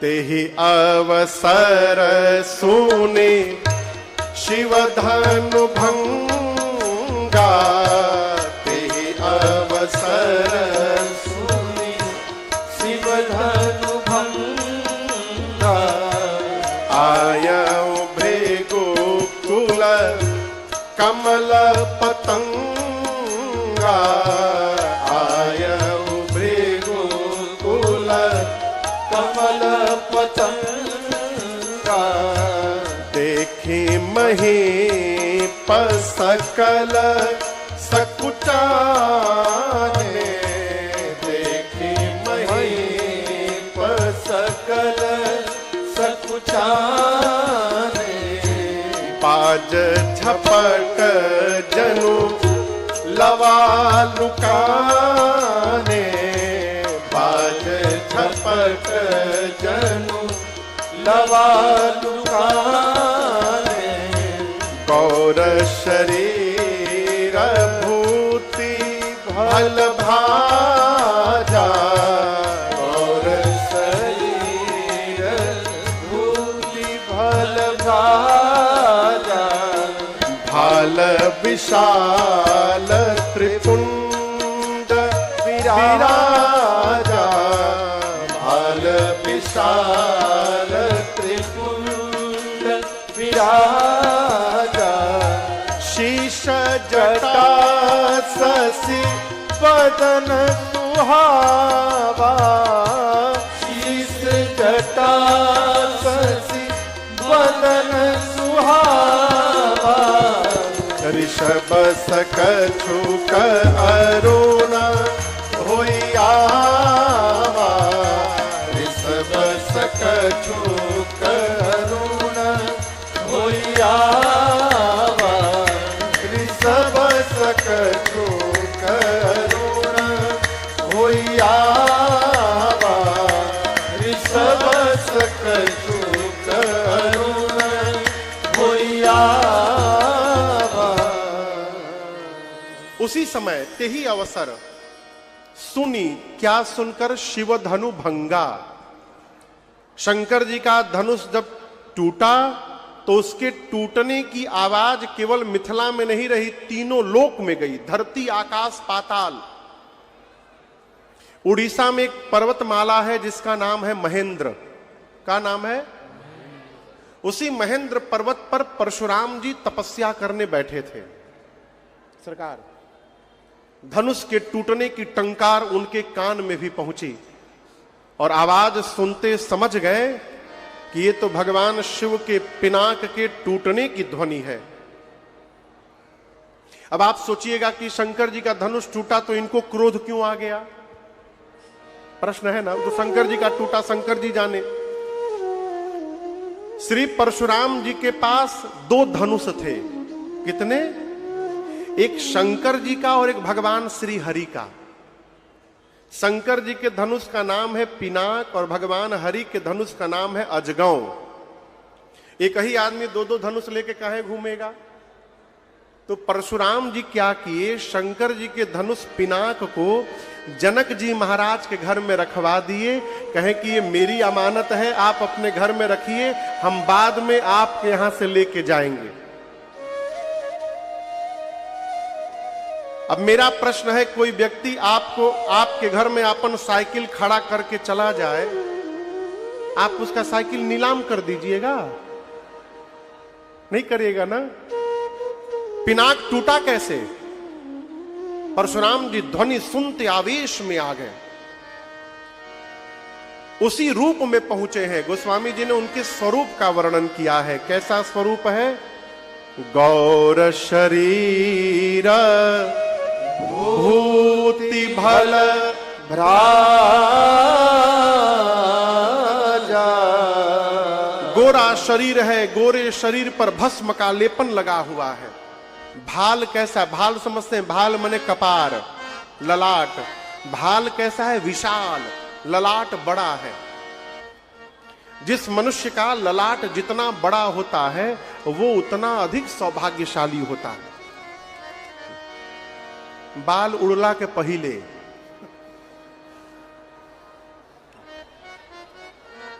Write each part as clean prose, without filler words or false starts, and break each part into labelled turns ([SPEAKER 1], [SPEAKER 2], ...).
[SPEAKER 1] तेहि अवसर सुनि शिव धनु भंगा, तेहि अवसर
[SPEAKER 2] सुनि शिव धनु भंगा,
[SPEAKER 1] आयऊ भृगुकुल कमल पतंगा, आयऊ
[SPEAKER 2] भृगुकुल कमल पतंगा,
[SPEAKER 1] देखी महीप सकल सकुचाने, देखी महीप
[SPEAKER 2] सकल सकुचाने,
[SPEAKER 1] पाज झपट जनु लवा लुकाने, पाज झपट
[SPEAKER 2] जनु लवा लुकाने,
[SPEAKER 1] गौर शरीर भूति भल भाजा,
[SPEAKER 2] और शरीर भूति भल भाजा,
[SPEAKER 1] भाल विशाल त्रिपुंड विराजा, भाल
[SPEAKER 2] विशाल त्रिपुंड विराजा,
[SPEAKER 1] शीश जटा शशि वदन सुहावा,
[SPEAKER 2] शीश जटा शशि वदन सुहावा,
[SPEAKER 1] ऋषभ सकछुक अरुण होइयावा, ऋषभ
[SPEAKER 2] सकछुक अरुण होइयावा,
[SPEAKER 1] ऋषभ सकछुक अरुण होइयावा,
[SPEAKER 2] ऋषभ सकछुक अरुण होइयावा।
[SPEAKER 1] उसी समय तेही अवसर सुनी, क्या सुनकर शिव धनु भंगा, शंकर जी का धनुष जब टूटा तो उसके टूटने की आवाज केवल मिथिला में नहीं रही, तीनों लोक में गई, धरती आकाश पाताल। उड़ीसा में एक पर्वतमाला है जिसका नाम है महेंद्र। का नाम है? उसी महेंद्र पर्वत पर परशुराम जी तपस्या करने बैठे थे। सरकार, धनुष के टूटने की टंकार उनके कान में भी पहुंची और आवाज सुनते समझ गए कि ये तो भगवान शिव के पिनाक के टूटने की ध्वनि है। अब आप सोचिएगा कि शंकर जी का धनुष टूटा तो इनको क्रोध क्यों आ गया? प्रश्न है ना। तो शंकर जी का टूटा शंकर जी जाने। श्री परशुराम जी के पास दो धनुष थे। कितने? एक शंकर जी का और एक भगवान श्री हरि का। शंकर जी के धनुष का नाम है पिनाक और भगवान हरि के धनुष का नाम है अजगौ। एक ही आदमी दो दो धनुष लेके काहे घूमेगा? तो परशुराम जी क्या किए, शंकर जी के धनुष पिनाक को जनक जी महाराज के घर में रखवा दिए। कहें कि ये मेरी अमानत है, आप अपने घर में रखिए, हम बाद में आपके यहां से लेके जाएंगे। अब मेरा प्रश्न है, कोई व्यक्ति आपको आपके घर में अपन साइकिल खड़ा करके चला जाए, आप उसका साइकिल नीलाम कर दीजिएगा? नहीं करिएगा ना। पिनाक टूटा कैसे? परशुराम जी ध्वनि सुनते आवेश में आ गए, उसी रूप में पहुंचे हैं। गोस्वामी जी ने उनके स्वरूप का वर्णन किया है। कैसा स्वरूप है? गौर शरीर भूति भल
[SPEAKER 2] भ्राजा।
[SPEAKER 1] गोरा शरीर है, गोरे शरीर पर भस्म का लेपन लगा हुआ है। भाल कैसा? भाल समझते हैं? भाल माने कपार, ललाट। भाल कैसा है? विशाल, ललाट बड़ा है। जिस मनुष्य का ललाट जितना बड़ा होता है वो उतना अधिक सौभाग्यशाली होता है। बाल उड़ला के पहले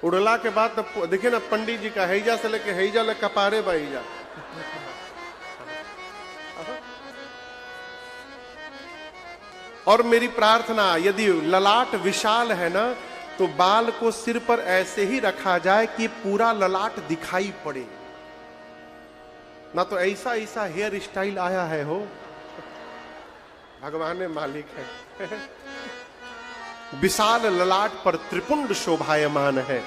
[SPEAKER 1] उड़ला के बाद तब देखिए ना पंडित जी का हैजा से लेके हैजा ले कपारे बहीजा। और मेरी प्रार्थना, यदि ललाट विशाल है ना तो बाल को सिर पर ऐसे ही रखा जाए कि पूरा ललाट दिखाई पड़े, ना तो ऐसा ऐसा हेयर स्टाइल आया है हो, भगवान मालिक है। विशाल ललाट पर त्रिपुंड शोभायमान है।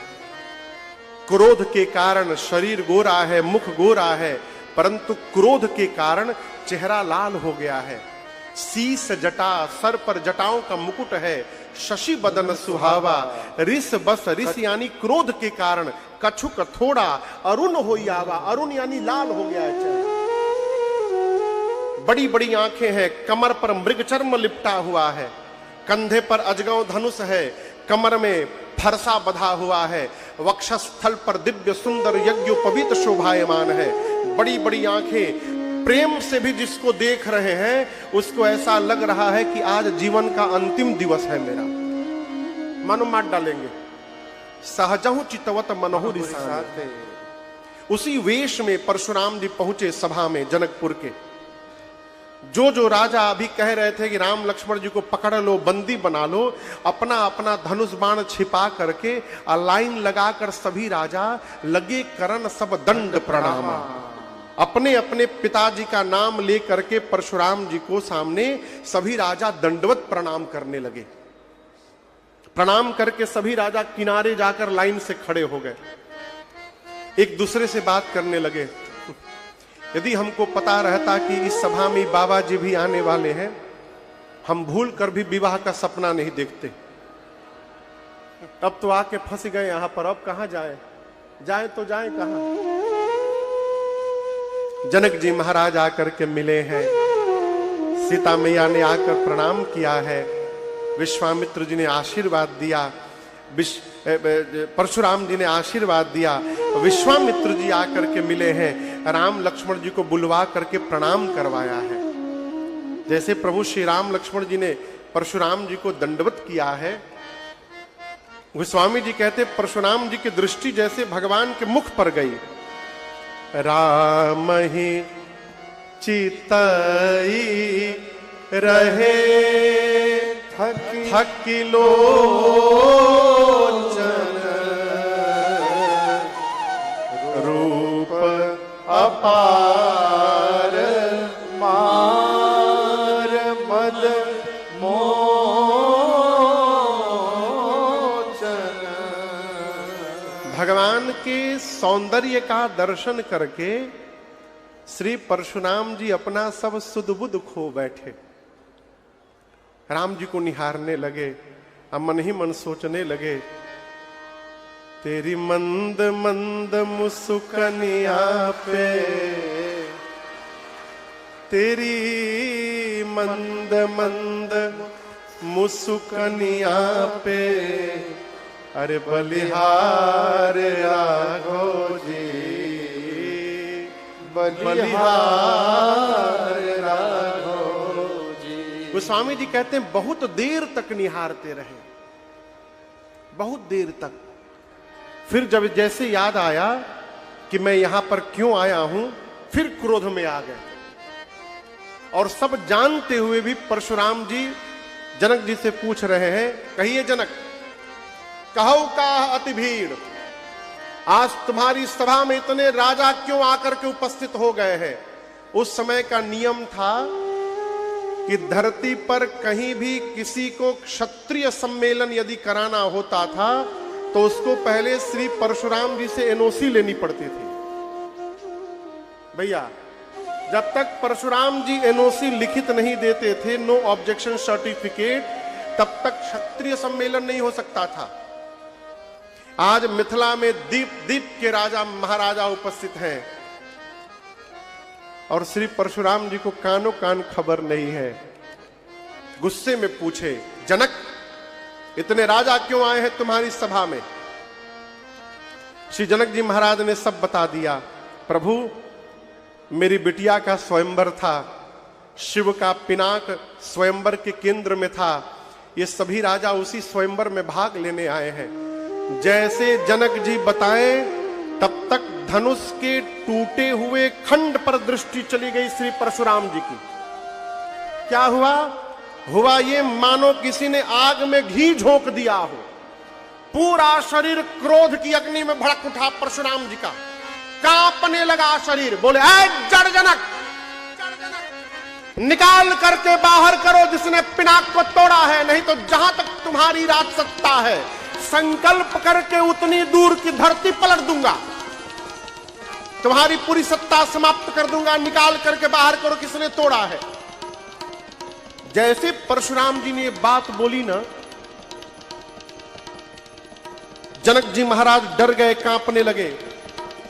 [SPEAKER 1] क्रोध के कारण शरीर गोरा है, मुख गोरा है, परंतु क्रोध के कारण चेहरा लाल हो गया है। शीस जटा, सर पर जटाओं का मुकुट है। शशि बदन सुहावा, रिस बस, रिस यानी क्रोध के कारण कछुक थोड़ा, अरुण हो आवा, अरुण यानी लाल हो गया है चेहरा। बड़ी बड़ी आंखें हैं, कमर पर मृगचर्म लिपटा हुआ है, कंधे पर अजगव धनुष है, कमर में फरसा बधा हुआ है, वक्षस्थल पर दिव्य सुंदर यज्ञोपवीत शोभायमान है। बड़ी बड़ी आंखें, प्रेम से भी जिसको देख रहे हैं उसको ऐसा लग रहा है कि आज जीवन का अंतिम दिवस है मेरा, मानो मार डालेंगे। सहजहु चितवत मनहु रिसाते। उसी वेश में परशुराम जी पहुंचे सभा में जनकपुर के। जो राजा अभी कह रहे थे कि राम लक्ष्मण जी को पकड़ लो, बंदी बना लो, अपना अपना धनुष बाण छिपा करके लाइन लगाकर सभी राजा लगे करन सब दंड प्रणाम। अपने अपने पिताजी का नाम ले करके परशुराम जी को सामने सभी राजा दंडवत प्रणाम करने लगे। प्रणाम करके सभी राजा किनारे जाकर लाइन से खड़े हो गए, एक दूसरे से बात करने लगे। यदि हमको पता रहता कि इस सभा में बाबा जी भी आने वाले हैं, हम भूल कर भी विवाह का सपना नहीं देखते। अब तो आके फंस गए यहां पर, अब कहां जाए, जाए तो जाए कहां। जनक जी महाराज आकर के मिले हैं, सीता मैया ने आकर प्रणाम किया है, विश्वामित्र जी ने आशीर्वाद दिया, परशुराम जी ने आशीर्वाद दिया, विश्वामित्र जी आकर के मिले हैं, राम लक्ष्मण जी को बुलवा करके प्रणाम करवाया है। जैसे प्रभु श्री राम लक्ष्मण जी ने परशुराम जी को दंडवत किया है, गोस्वामी जी कहते परशुराम जी की दृष्टि जैसे भगवान के मुख पर गई। राम ही चितई रहे थकिलोचन, रूप अपार मार मद मोचन। भगवान के सौंदर्य का दर्शन करके श्री परशुराम जी अपना सब सुध बुध खो बैठे। राम जी को निहारने लगे, अब मन ही मन सोचने लगे, तेरी मंद मंद मुस्कनिया पे, तेरी मंद मंद मुस्कनिया पे, अरे बलिहार राघो जी, बलिहार राघो जी। गोस्वामी जी कहते हैं बहुत देर तक निहारते रहे, बहुत देर तक। फिर जब जैसे याद आया कि मैं यहां पर क्यों आया हूं, फिर क्रोध में आ गए। और सब जानते हुए भी परशुराम जी जनक जी से पूछ रहे हैं, कहिए जनक, कहो का अति भीड़, आज तुम्हारी सभा में इतने राजा क्यों आकर के उपस्थित हो गए हैं। उस समय का नियम था कि धरती पर कहीं भी किसी को क्षत्रिय सम्मेलन यदि कराना होता था तो उसको पहले श्री परशुराम जी से एनओसी लेनी पड़ती थी। भैया, जब तक परशुराम जी एनओसी लिखित नहीं देते थे, नो ऑब्जेक्शन सर्टिफिकेट, तब तक क्षत्रिय सम्मेलन नहीं हो सकता था। आज मिथिला में दीप दीप के राजा महाराजा उपस्थित हैं और श्री परशुराम जी को कानो कान खबर नहीं है। गुस्से में पूछे, जनक, इतने राजा क्यों आए हैं तुम्हारी सभा में। श्री जनक जी महाराज ने सब बता दिया। प्रभु, मेरी बिटिया का स्वयंवर था, शिव का पिनाक स्वयंवर के केंद्र में था, ये सभी राजा उसी स्वयंवर में भाग लेने आए हैं। जैसे जनक जी बताएं, तब तक धनुष के टूटे हुए खंड पर दृष्टि चली गई श्री परशुराम जी की। क्या हुआ? हुआ ये मानो किसी ने आग में घी झोंक दिया हो। पूरा शरीर क्रोध की अग्नि में भड़क उठा परशुराम जी का, कांपने लगा शरीर। बोले, ऐ जड़ जनक, निकाल करके बाहर करो जिसने पिनाक को तोड़ा है, नहीं तो जहां तक तुम्हारी राज सत्ता है, संकल्प करके उतनी दूर की धरती पलट दूंगा, तुम्हारी पूरी सत्ता समाप्त कर दूंगा। निकाल करके बाहर करो किसने तोड़ा है। जैसे परशुराम जी ने ये बात बोली ना, जनक जी महाराज डर गए, कांपने लगे।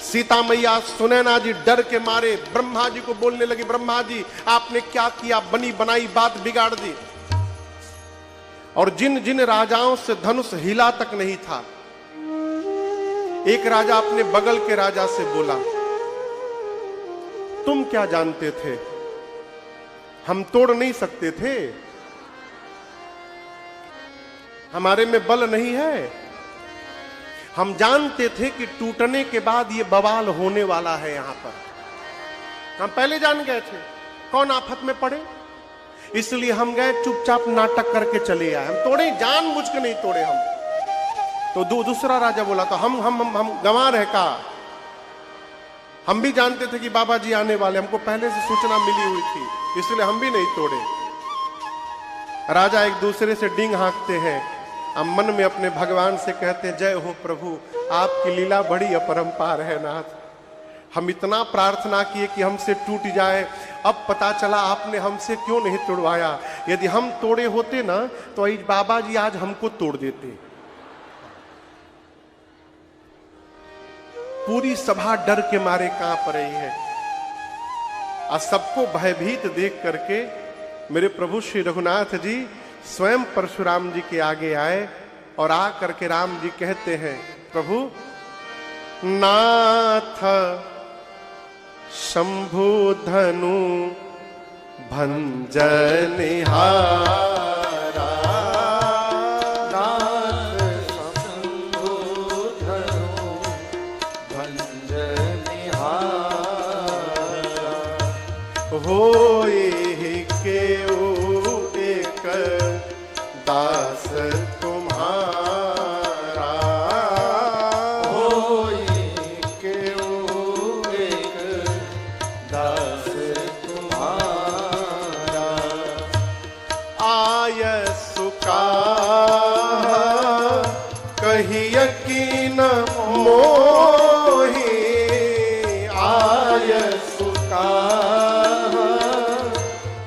[SPEAKER 1] सीता मैया सुनैना जी डर के मारे ब्रह्मा जी को बोलने लगी, ब्रह्मा जी आपने क्या किया, बनी बनाई बात बिगाड़ दी। और जिन जिन राजाओं से धनुष हिला तक नहीं था, एक राजा अपने बगल के राजा से बोला, तुम क्या जानते थे, हम तोड़ नहीं सकते थे, हमारे में बल नहीं है। हम जानते थे कि टूटने के बाद ये बवाल होने वाला है यहां पर, हम पहले जान गए थे कौन आफत में पड़े, इसलिए हम गए चुपचाप नाटक करके चले आए। हम तोड़े, जानबूझ के नहीं तोड़े हम। तो दूसरा राजा बोला, तो हम गंवा रहे का, हम भी जानते थे कि बाबा जी आने वाले, हमको पहले से सूचना मिली हुई थी, इसलिए हम भी नहीं तोड़े। राजा एक दूसरे से डींग हाँकते हैं, हम मन में अपने भगवान से कहते हैं, जय हो प्रभु, आपकी लीला बड़ी अपरंपार है नाथ। हम इतना प्रार्थना किए कि हमसे टूट जाए, अब पता चला आपने हमसे क्यों नहीं तोड़वाया। यदि हम तोड़े होते ना तो बाबा जी आज हमको तोड़ देते। पूरी सभा डर के मारे कांप रही है और सबको भयभीत देख करके मेरे प्रभु श्री रघुनाथ जी स्वयं परशुराम जी के आगे आए और आ करके राम जी कहते हैं, प्रभु नाथ शंभु धनु भंजनिहारा,
[SPEAKER 2] नाथ शंभु धनु भंजनिहारा,
[SPEAKER 1] होए केउ एक दास तुम्हारा,
[SPEAKER 2] होई केउ एक दास तुम्हारा,
[SPEAKER 1] आय सुका कहिय कीन मोहि,
[SPEAKER 2] आय सुका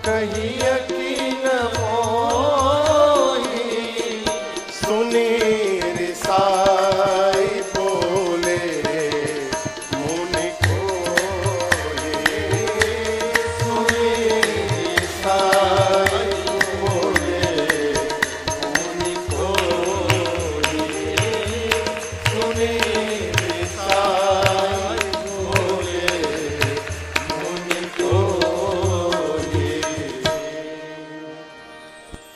[SPEAKER 2] कहिय कीन मोहि,
[SPEAKER 1] सुनी रिसाई बोले मुनि कोई,
[SPEAKER 2] सुनि साई बोले मुनि कोई, सुनि साई बोले मुनि कोई।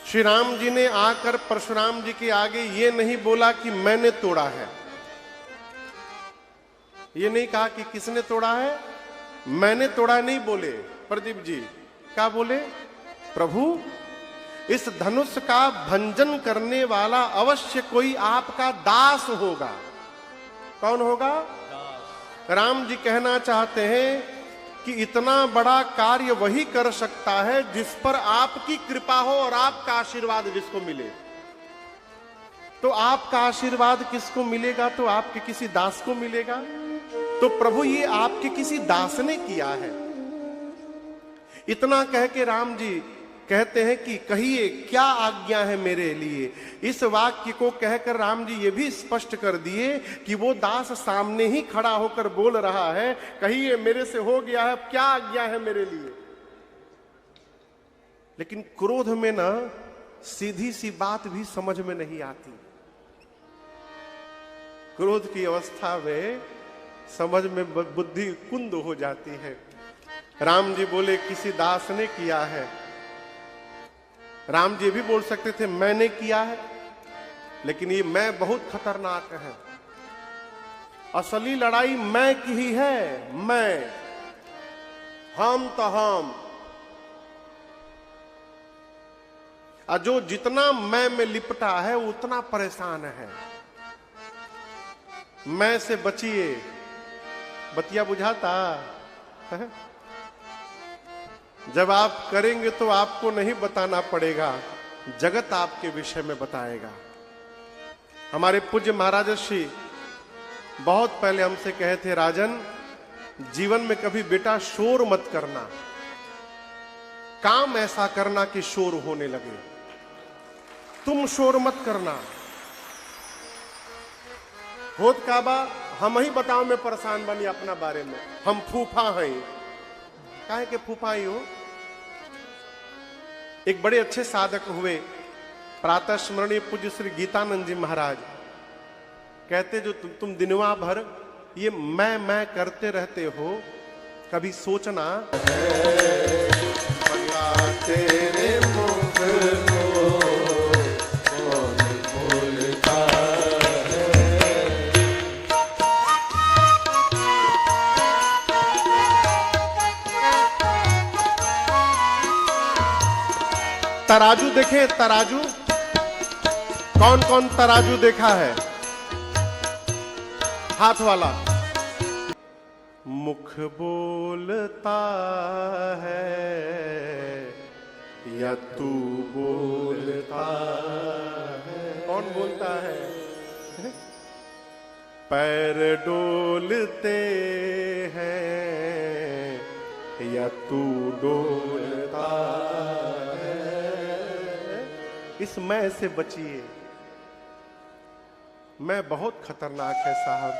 [SPEAKER 1] श्री राम जी ने आकर परशुराम जी के आगे ये नहीं बोला कि मैंने तोड़ा है, ये नहीं कहा कि किसने तोड़ा है, मैंने तोड़ा नहीं बोले। प्रदीप जी क्या बोले, प्रभु इस धनुष का भंजन करने वाला अवश्य कोई आपका दास होगा। कौन होगा? राम जी कहना चाहते हैं कि इतना बड़ा कार्य वही कर सकता है जिस पर आपकी कृपा हो और आपका आशीर्वाद जिसको मिले। तो आपका आशीर्वाद किसको मिलेगा? तो आपके किसी दास को मिलेगा। तो प्रभु ये आपके किसी दास ने किया है। इतना कह के राम जी कहते हैं कि कहिए क्या आज्ञा है मेरे लिए। इस वाक्य को कहकर राम जी ये भी स्पष्ट कर दिए कि वो दास सामने ही खड़ा होकर बोल रहा है, कहिए मेरे से हो गया है, क्या आज्ञा है मेरे लिए। लेकिन क्रोध में ना सीधी सी बात भी समझ में नहीं आती। क्रोध की अवस्था में समझ में बुद्धि कुंद हो जाती है। राम जी बोले किसी दास ने किया है। राम जी भी बोल सकते थे मैंने किया है, लेकिन ये मैं बहुत खतरनाक है। असली लड़ाई मैं की ही है। मैं, हम तो हम। और जो जितना मैं में लिपटा है वो उतना परेशान है। मैं से बचिए। बतिया बुझाता है? जब आप करेंगे तो आपको नहीं बताना पड़ेगा, जगत आपके विषय में बताएगा। हमारे पूज्य महाराज श्री बहुत पहले हमसे कहे थे, राजन जीवन में कभी बेटा शोर मत करना, काम ऐसा करना कि शोर होने लगे। तुम शोर मत करना। होत काबा हम ही बताओ, मैं परेशान बनी अपना बारे में। हम फूफा हैं। काहे के फूफा ही हो? एक बड़े अच्छे साधक हुए, प्रातः स्मरणीय पूज्य श्री गीतानंद जी महाराज कहते, जो तुम दिनवा भर ये मैं करते रहते हो, कभी सोचना
[SPEAKER 2] तेरे मुख को कौन बोलता है।
[SPEAKER 1] तराजू देखे? तराजू कौन कौन तराजू देखा है? हाथ वाला। मुख बोलता है या तू बोलता है? कौन बोलता है? पैर डोलते हैं या तू डोलता है? इस मैं से बचिए। मैं बहुत खतरनाक है साहब।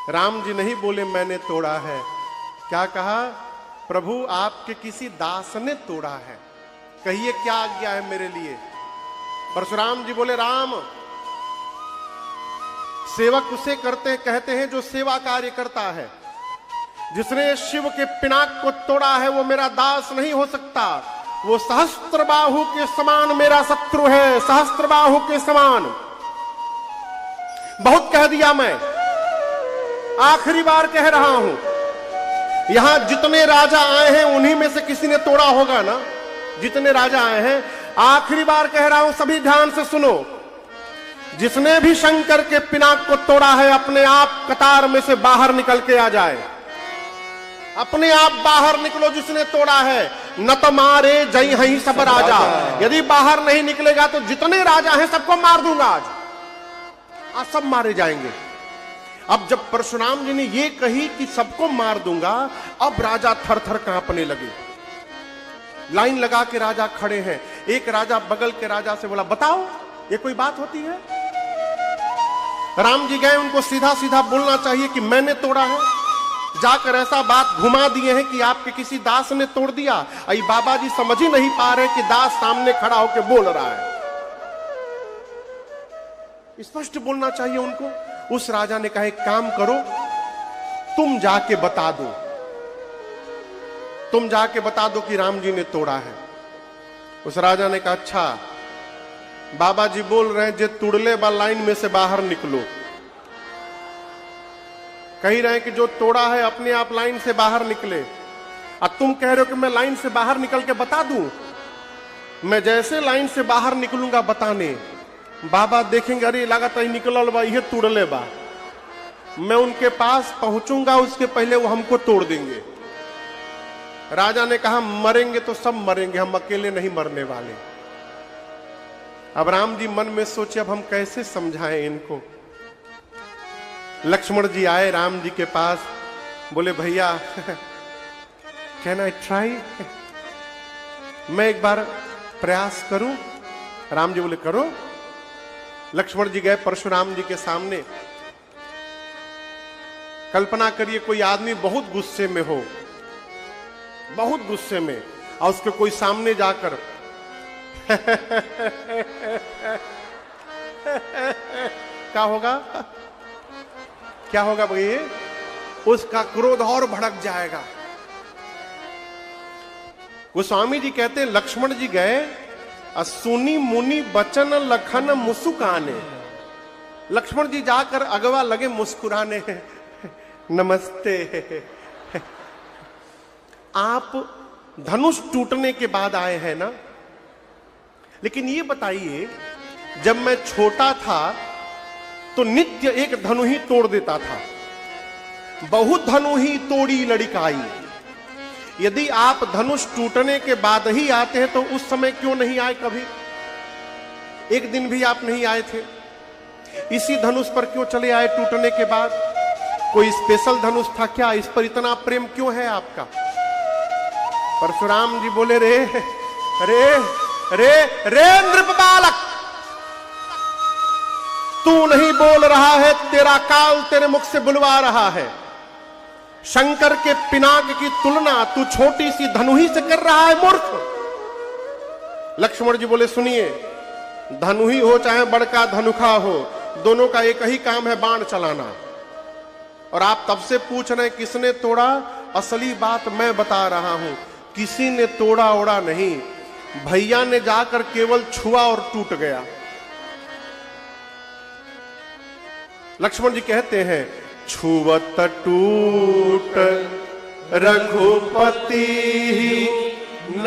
[SPEAKER 1] राम जी नहीं बोले मैंने तोड़ा है, क्या कहा? प्रभु आपके किसी दास ने तोड़ा है, कहिए क्या आज्ञा है मेरे लिए। परशुराम जी बोले, राम सेवक उसे कहते हैं जो सेवा कार्य करता है। जिसने शिव के पिनाक को तोड़ा है वो मेरा दास नहीं हो सकता। वो सहस्त्रबाहु के समान मेरा शत्रु है, सहस्त्रबाहु के समान। बहुत कह दिया, मैं आखिरी बार कह रहा हूं। यहां जितने राजा आए हैं उन्हीं में से किसी ने तोड़ा होगा ना। जितने राजा आए हैं, आखिरी बार कह रहा हूं, सभी ध्यान से सुनो। जिसने भी शंकर के पिनाक को तोड़ा है, अपने आप कतार में से बाहर निकल के आ जाए। अपने आप बाहर निकलो। जिसने तोड़ा है, न तो मारे जय हई सब राजा। यदि बाहर नहीं निकलेगा तो जितने राजा हैं सबको मार दूंगा। आज सब मारे जाएंगे। अब जब परशुराम जी ने ये कही कि सबको मार दूंगा, अब राजा थर थर कांपने लगे। लाइन लगा के राजा खड़े हैं। एक राजा बगल के राजा से बोला, बताओ ये कोई बात होती है? राम जी गए, उनको सीधा सीधा बोलना चाहिए कि मैंने तोड़ा है। जाकर ऐसा बात घुमा दिए हैं कि आपके किसी दास ने तोड़ दिया। आई बाबा जी समझ ही नहीं पा रहे कि दास सामने खड़ा होकर बोल रहा है। स्पष्ट बोलना चाहिए उनको। उस राजा ने कहा, एक काम करो, तुम जाके बता दो। तुम जाके बता दो कि राम जी ने तोड़ा है। उस राजा ने कहा, अच्छा बाबा जी बोल रहे हैं, जे तुड़ले बा लाइन में से बाहर निकलो। कह रहे हैं कि जो तोड़ा है अपने आप लाइन से बाहर निकले। अब तुम कह रहे हो कि मैं लाइन से बाहर निकल के बता दूं। मैं जैसे लाइन से बाहर निकलूंगा बताने, बाबा देखेंगे, अरे लागत ही निकलल बा, ये तुड़ले बा। मैं उनके पास पहुंचूंगा, उसके पहले वो हमको तोड़ देंगे। राजा ने कहा, मरेंगे तो सब मरेंगे, हम अकेले नहीं मरने वाले। अब राम जी मन में सोचे, अब हम कैसे समझाएं इनको। लक्ष्मण जी आए राम जी के पास, बोले, भैया कैन आई ट्राई? मैं एक बार प्रयास करूं? राम जी बोले, करो। लक्ष्मण जी गए परशुराम जी के सामने। कल्पना करिए कोई आदमी बहुत गुस्से में हो, बहुत गुस्से में, और उसके कोई सामने जाकर क्या होगा? क्या होगा भैया? उसका क्रोध और भड़क जाएगा। गोस्वामी जी कहते हैं, लक्ष्मण जी गए सुनी मुनि बचन लखन मुस्काने। लक्ष्मण जी जाकर अगवा लगे मुस्कुराने, नमस्ते। आप धनुष टूटने के बाद आए हैं ना, लेकिन ये बताइए, जब मैं छोटा था तो नित्य एक धनु ही तोड़ देता था, बहुत धनु ही तोड़ी लड़िकाई। यदि आप धनुष टूटने के बाद ही आते हैं तो उस समय क्यों नहीं आए? कभी एक दिन भी आप नहीं आए थे। इसी धनुष पर क्यों चले आए टूटने के बाद? कोई स्पेशल धनुष था क्या? इस पर इतना प्रेम क्यों है आपका? परशुराम जी बोले, रे रे रे रे नृप बालक, तू नहीं बोल रहा है, तेरा काल तेरे मुख से बुलवा रहा है। शंकर के पिनाक की तुलना तू छोटी सी धनुही से कर रहा है, मूर्ख। लक्ष्मण जी बोले, सुनिए, धनुही हो चाहे बड़का धनुखा हो, दोनों का एक ही काम है, बाण चलाना। और आप तब से पूछ रहे हैं किसने तोड़ा? असली बात मैं बता रहा हूं, किसी ने तोड़ा ओड़ा नहीं, भैया ने जाकर केवल छुआ और टूट गया। लक्ष्मण जी कहते हैं, छुवत टूट रघुपति न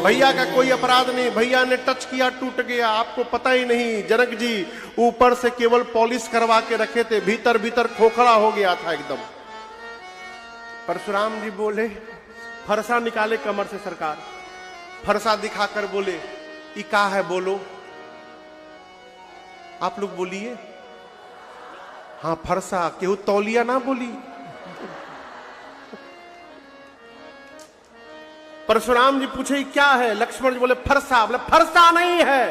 [SPEAKER 1] भैया का कोई अपराध नहीं, भैया ने टच किया टूट गया, आपको पता ही नहीं। जनक जी ऊपर से केवल पॉलिश करवा के रखे थे, भीतर भीतर खोखला हो गया था एकदम। परशुराम जी बोले, फरसा निकाले कमर से सरकार, फरसा दिखाकर बोले, ई का है बोलो? आप लोग बोलिए। हाँ फरसा, केहू तौलिया ना बोली। परशुराम जी पूछे क्या है? लक्ष्मण जी बोले फरसा। बोले फरसा नहीं है,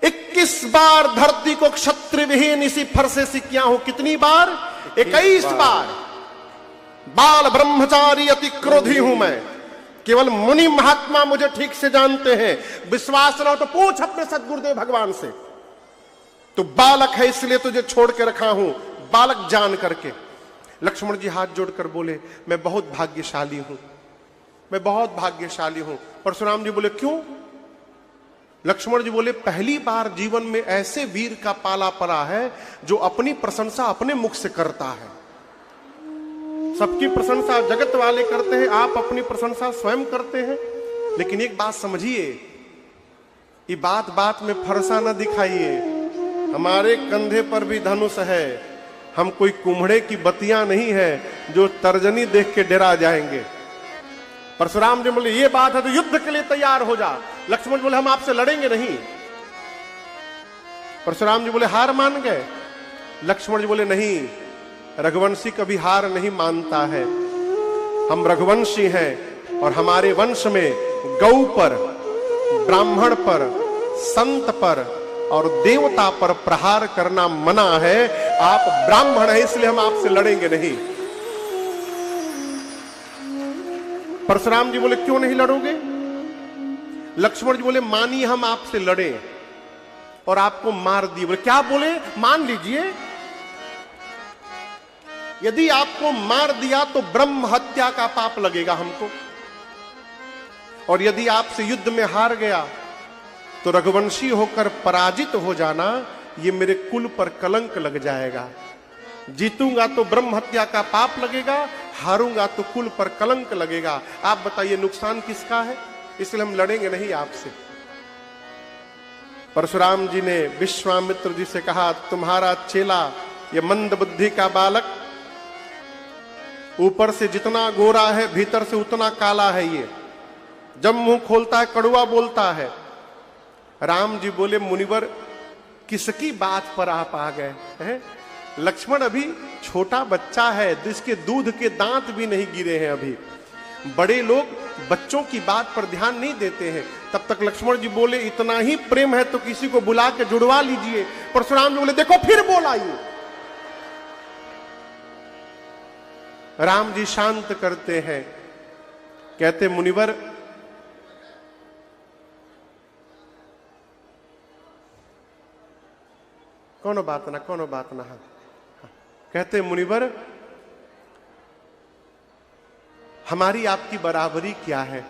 [SPEAKER 1] 21 बार धरती को क्षत्रिय विहीन इसी फरसे से किया हूं। कितनी बार? 21 बार। बाल ब्रह्मचारी अति क्रोधी हूं मैं, केवल मुनि महात्मा मुझे ठीक से जानते हैं। विश्वास न हो तो पूछ अपने सदगुरुदेव भगवान से। तू बालक है इसलिए तुझे छोड़ के रखा हूं, बालक जान करके। लक्ष्मण जी हाथ जोड़कर बोले, मैं बहुत भाग्यशाली हूं, मैं बहुत भाग्यशाली हूं। परशुराम जी बोले क्यों? लक्ष्मण जी बोले, पहली बार जीवन में ऐसे वीर का पाला पड़ा है जो अपनी प्रशंसा अपने मुख से करता है। सबकी प्रशंसा जगत वाले करते हैं, आप अपनी प्रशंसा स्वयं करते हैं। लेकिन एक बात समझिए, ये बात बात में फरसा न दिखाइए। हमारे कंधे पर भी धनुष है, हम कोई कुम्हड़े की बतियां नहीं है जो तर्जनी देख के डरा जाएंगे। परशुराम जी बोले, ये बात है तो युद्ध के लिए तैयार हो जा। लक्ष्मण बोले, हम आपसे लड़ेंगे नहीं। परशुराम जी बोले, हार मान गए? लक्ष्मण जी बोले, नहीं, रघुवंशी कभी हार नहीं मानता है। हम रघुवंशी हैं और हमारे वंश में गौ पर, ब्राह्मण पर, संत पर और देवता पर प्रहार करना मना है। आप ब्राह्मण हैं इसलिए हम आपसे लड़ेंगे नहीं। परशुराम जी बोले, क्यों नहीं लड़ोगे? लक्ष्मण जी बोले, मानिए हम आपसे लड़े और आपको मार दिए। बोले क्या? बोले मान लीजिए, यदि आपको मार दिया तो ब्रह्म हत्या का पाप लगेगा हमको, और यदि आपसे युद्ध में हार गया तो रघुवंशी होकर पराजित हो जाना, ये मेरे कुल पर कलंक लग जाएगा। जीतूंगा तो ब्रह्म हत्या का पाप लगेगा, हारूंगा तो कुल पर कलंक लगेगा। आप बताइए नुकसान किसका है? इसलिए हम लड़ेंगे नहीं आपसे। परशुराम जी ने विश्वामित्र जी से कहा, तुम्हारा चेला ये मंद बुद्धि का बालक, ऊपर से जितना गोरा है भीतर से उतना काला है। ये जब मुंह खोलता है कड़वा बोलता है। राम जी बोले, मुनिवर किसकी बात पर आप आ गए हैं? लक्ष्मण अभी छोटा बच्चा है, जिसके दूध के दांत भी नहीं गिरे हैं अभी। बड़े लोग बच्चों की बात पर ध्यान नहीं देते हैं। तब तक लक्ष्मण जी बोले, इतना ही प्रेम है तो किसी को बुला के जुड़वा लीजिए। परशुराम जी बोले, देखो फिर बोला ये। राम जी शांत करते हैं, कहते, मुनिवर कोनो बात ना, कोनो बात ना। कहते, मुनिवर हमारी आपकी बराबरी क्या है?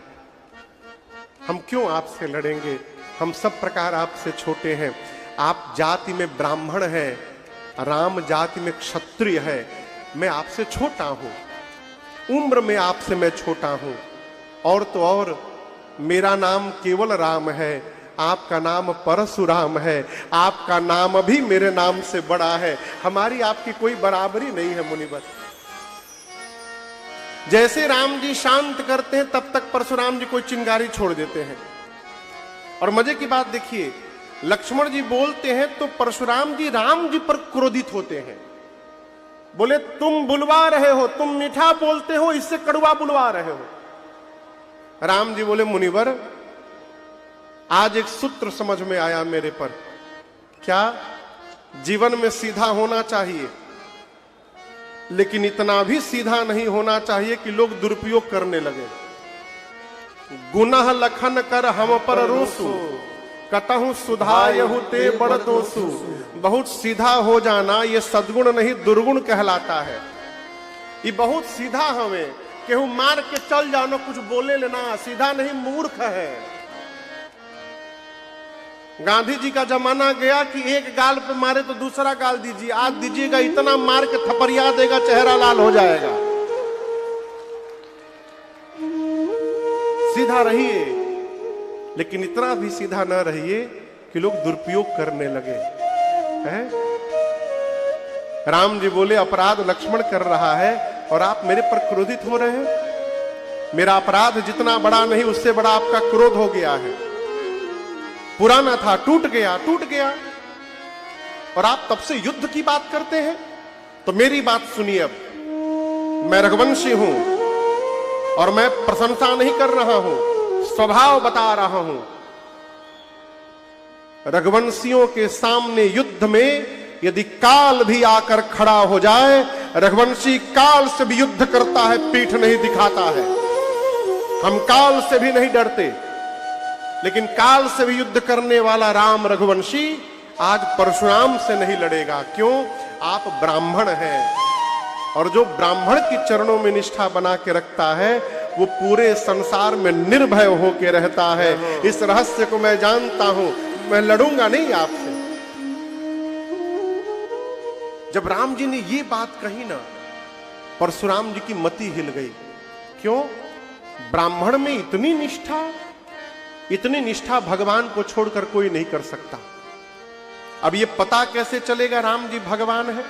[SPEAKER 1] हम क्यों आपसे लड़ेंगे? हम सब प्रकार आपसे छोटे हैं। आप जाति में ब्राह्मण हैं, राम जाति में क्षत्रिय है। मैं आपसे छोटा हूं, उम्र में आपसे मैं छोटा हूं। और तो और मेरा नाम केवल राम है, आपका नाम परशुराम है। आपका नाम भी मेरे नाम से बड़ा है। हमारी आपकी कोई बराबरी नहीं है मुनिवर। जैसे राम जी शांत करते हैं तब तक परशुराम जी कोई चिंगारी छोड़ देते हैं। और मजे की बात देखिए, लक्ष्मण जी बोलते हैं तो परशुराम जी राम जी पर क्रोधित होते हैं। बोले तुम बुलवा रहे हो, तुम मीठा बोलते हो, इससे कड़वा बुलवा रहे हो। राम जी बोले मुनिवर, आज एक सूत्र समझ में आया मेरे पर। क्या? जीवन में सीधा होना चाहिए, लेकिन इतना भी सीधा नहीं होना चाहिए कि लोग दुरुपयोग करने लगे। गुनाह लखन कर हम पर रोसु, कतहु सुधायहु ते बड़ दोषु। बहुत सीधा हो जाना ये सद्गुण नहीं दुर्गुण कहलाता है। ये बहुत सीधा हमें केहू मार के चल जानो, कुछ बोले लेना, सीधा नहीं मूर्ख है। गांधी जी का जमाना गया कि एक गाल पे मारे तो दूसरा गाल दीजिए। आज दीजिएगा, इतना मार के थपरिया देगा, चेहरा लाल हो जाएगा। सीधा रहिए, लेकिन इतना भी सीधा ना रहिए कि लोग दुरुपयोग करने लगे हैं। राम जी बोले अपराध लक्ष्मण कर रहा है और आप मेरे पर क्रोधित हो रहे हैं। मेरा अपराध जितना बड़ा नहीं, उससे बड़ा आपका क्रोध हो गया है। पुराना था, टूट गया, टूट गया, और आप तब से युद्ध की बात करते हैं। तो मेरी बात सुनिए। अब मैं रघुवंशी हूं और मैं प्रशंसा नहीं कर रहा हूं, स्वभाव बता रहा हूं। रघुवंशियों के सामने युद्ध में यदि काल भी आकर खड़ा हो जाए, रघुवंशी काल से भी युद्ध करता है, पीठ नहीं दिखाता है। हम काल से भी नहीं डरते, लेकिन काल से भी युद्ध करने वाला राम रघुवंशी आज परशुराम से नहीं लड़ेगा। क्यों? आप ब्राह्मण हैं, और जो ब्राह्मण की चरणों में निष्ठा बना के रखता है वो पूरे संसार में निर्भय होके रहता है। इस रहस्य को मैं जानता हूं, मैं लड़ूंगा नहीं आपसे। जब राम जी ने ये बात कही ना, परशुराम जी की मति हिल गई। क्यों? ब्राह्मण में इतनी निष्ठा भगवान को छोड़कर कोई नहीं कर सकता। अब ये पता कैसे चलेगा राम जी भगवान है?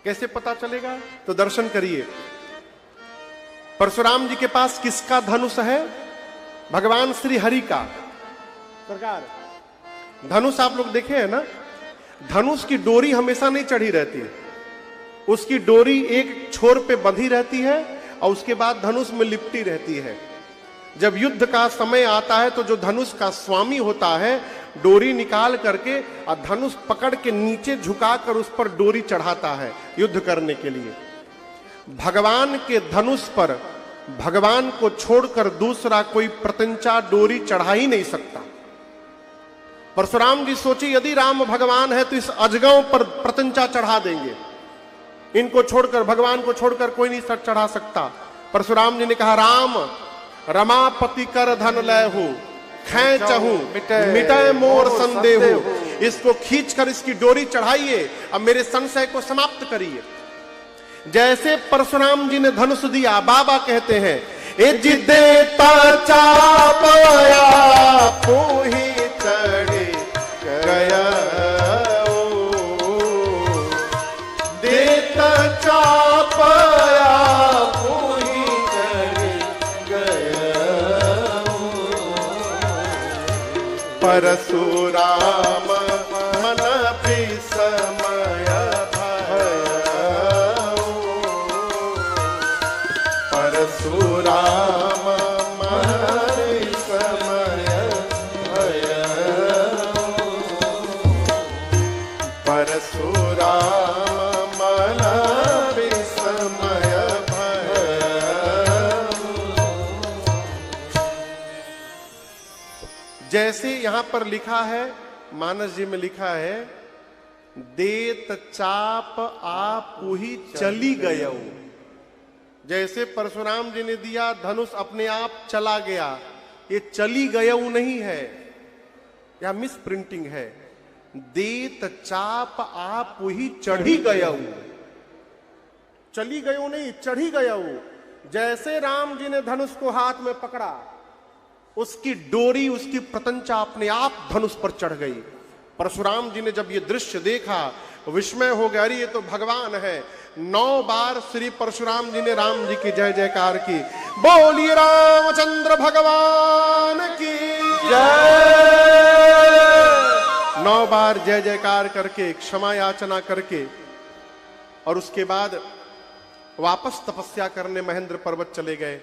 [SPEAKER 1] कैसे पता चलेगा? तो दर्शन करिए। परशुराम जी के पास किसका धनुष है? भगवान श्री हरि का। सरकार, धनुष आप लोग देखे हैं ना, धनुष की डोरी हमेशा नहीं चढ़ी रहती। उसकी डोरी एक छोर पे बंधी रहती है और उसके बाद धनुष में लिपटी रहती है। जब युद्ध का समय आता है तो जो धनुष का स्वामी होता है, डोरी निकाल करके और धनुष पकड़ के नीचे झुकाकर उस पर डोरी चढ़ाता है युद्ध करने के लिए। भगवान के धनुष पर भगवान को छोड़कर दूसरा कोई प्रत्यंचा डोरी चढ़ा ही नहीं सकता। परशुराम जी सोचे यदि राम भगवान है तो इस अजगव पर प्रत्यंचा चढ़ा देंगे। इनको छोड़कर, भगवान को छोड़कर कोई नहीं सर चढ़ा सकता। परशुराम जी ने कहा, राम रमापति कर धन लयहु, खैचहु मिटाए मोर संदेहु। इसको खींचकर इसकी डोरी चढ़ाइए, अब मेरे संशय को समाप्त करिए। जैसे परशुराम जी ने धनुष दिया, बाबा कहते हैं, ए जिदेता चापया पोही चढ़े गया, देता चापया पोही चढ़े गया। परशुराम मन विस्मय परशुराम मन विस्मय भय, परशुराम मन विस्मय भय। जैसे यहां पर लिखा है, मानस जी में लिखा है, देत चाप आप ही चली गयो। जैसे परशुराम जी ने दिया, धनुष अपने आप चला गया। ये चली गयऊ नहीं है, या मिस प्रिंटिंग है। देत चाप आप ही चढ़ी गयऊ, चली गयऊ नहीं, चढ़ी गयऊ। जैसे राम जी ने धनुष को हाथ में पकड़ा, उसकी डोरी, उसकी प्रतंचा अपने आप धनुष पर चढ़ गई। परशुराम जी ने जब ये दृश्य देखा, विस्मय हो गया, अरे ये तो भगवान है। 9 बार श्री परशुराम जी ने राम जी की जय जयकार की। बोलिए रामचंद्र भगवान की जय। 9 बार जय जयकार करके, क्षमा याचना करके, और उसके बाद वापस तपस्या करने महेंद्र पर्वत चले गए।